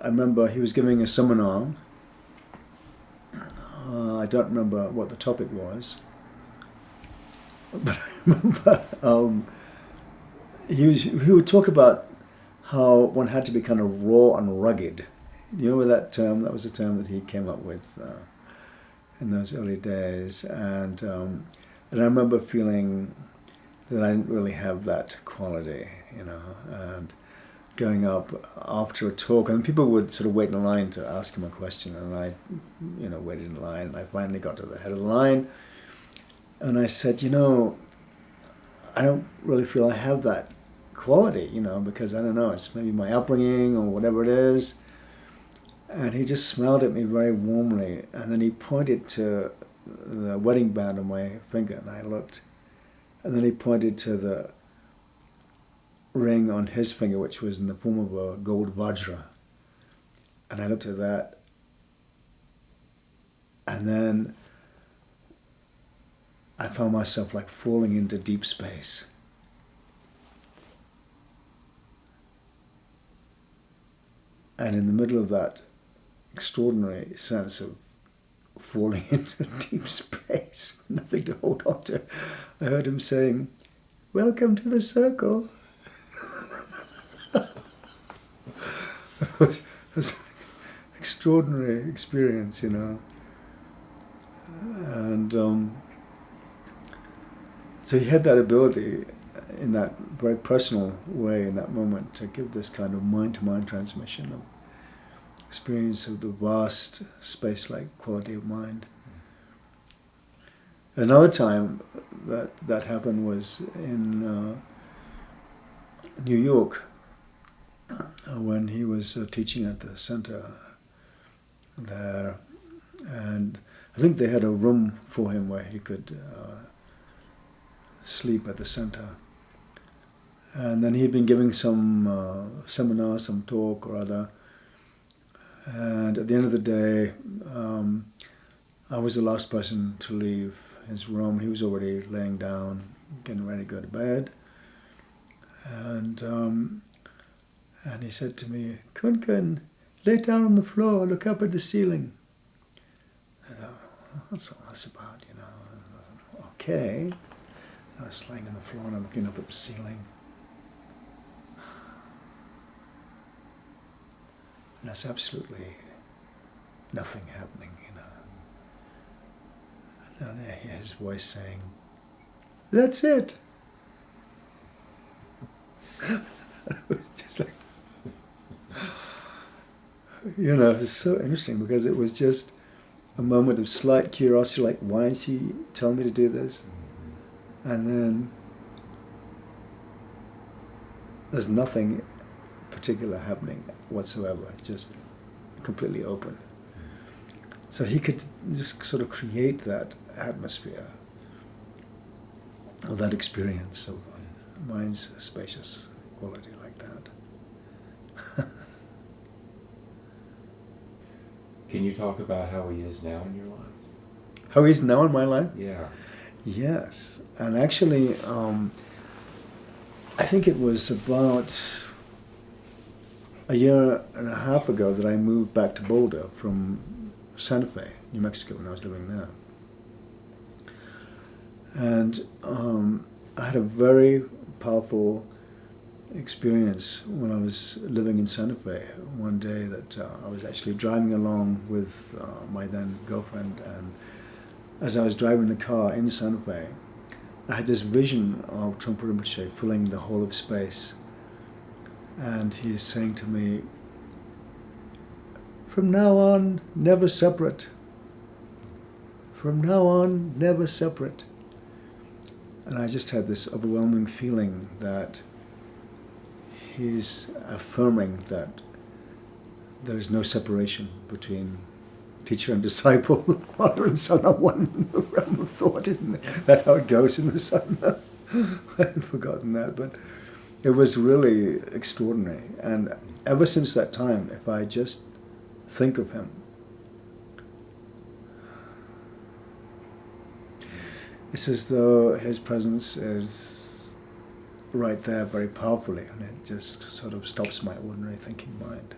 I remember he was giving a seminar. I don't remember what the topic was, but I remember he would talk about how one had to be kind of raw and rugged. You know that term? That was a term that he came up with in those early days, and I remember feeling that I didn't really have that quality, and going up after a talk, and people would sort of wait in line to ask him a question, and I, waited in line, and I finally got to the head of the line, and I said, I don't really feel I have that quality, because I don't know, it's maybe my upbringing or whatever it is. And he just smiled at me very warmly, and then he pointed to the wedding band on my finger, and I looked, and then he pointed to the ring on his finger, which was in the form of a gold vajra. And I looked at that, and then I found myself like falling into deep space. And in the middle of that extraordinary sense of falling into deep space, nothing to hold on to, I heard him saying, "Welcome to the circle." It was an extraordinary experience, And so he had that ability in that very personal way in that moment to give this kind of mind-to-mind transmission of experience of the vast space-like quality of mind. Another time that happened was in New York, when he was teaching at the center there, and I think they had a room for him where he could sleep at the center. And then he'd been giving some seminar, some talk or other, and at the end of the day, I was the last person to leave his room. He was already laying down, getting ready to go to bed, and he said to me, "Kunga, lay down on the floor, look up at the ceiling." I thought, what's all this about, I thought, okay. I was laying on the floor and I'm looking up at the ceiling. And there's absolutely nothing happening, And then I hear his voice saying, "That's it." It was just like, it's so interesting because it was just a moment of slight curiosity, like, why is he telling me to do this? And then there's nothing particular happening whatsoever, just completely open. So he could just sort of create that atmosphere, or that experience of mind's spacious quality like that. Can you talk about how he is now in your life? How he is now in my life? Yeah. Yes. And actually, I think it was about a year and a half ago that I moved back to Boulder from Santa Fe, New Mexico, when I was living there. And I had a very powerful experience when I was living in Santa Fe. One day that I was actually driving along with my then girlfriend, and as I was driving the car in Santa Fe, I had this vision of Trungpa Rinpoche filling the whole of space. And he's saying to me, "From now on, never separate. From now on, never separate." And I just had this overwhelming feeling that he's affirming that there is no separation between teacher and disciple, father and son are one in the realm of thought, isn't it? That's how it goes in the sun. I had forgotten that, but it was really extraordinary. And ever since that time, if I just think of him, it's as though his presence is right there very powerfully, and it just sort of stops my ordinary thinking mind.